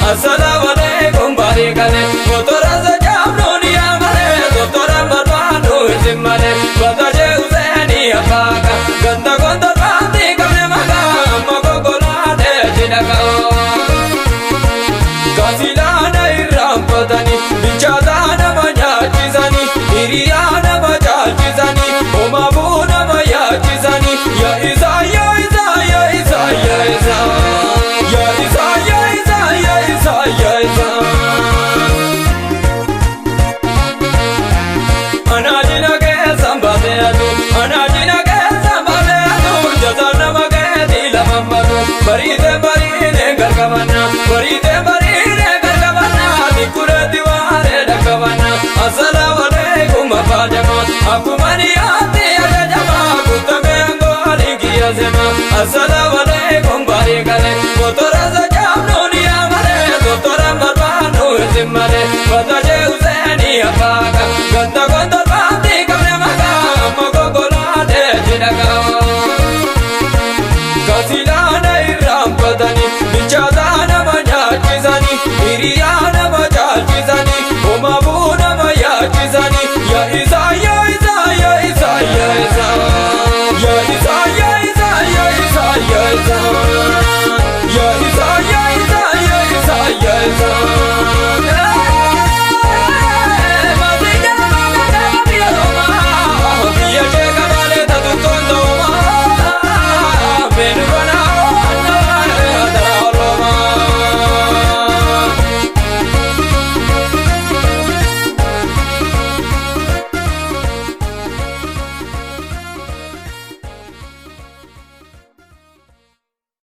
Assalamualaikum barikale motora sajamnoni amale motora marwano izmale bataje useni apaka ganda gonda bandi kamne maga mago golade jinaka kasilana irampatani bichadana majachizani iriyana majachizani omabuna majachizani ya isa ya isa ya isa ya isa ya isa ya isa ya isa ya isa anajina ke sambale adu anajina ke sambale adu jazana mage dila mamadu baride barine gargavana baride barine gargavana dikure diware dakavana assalamu alaikum abajama akumani ate ajama kutame angoli kiyazema assalamu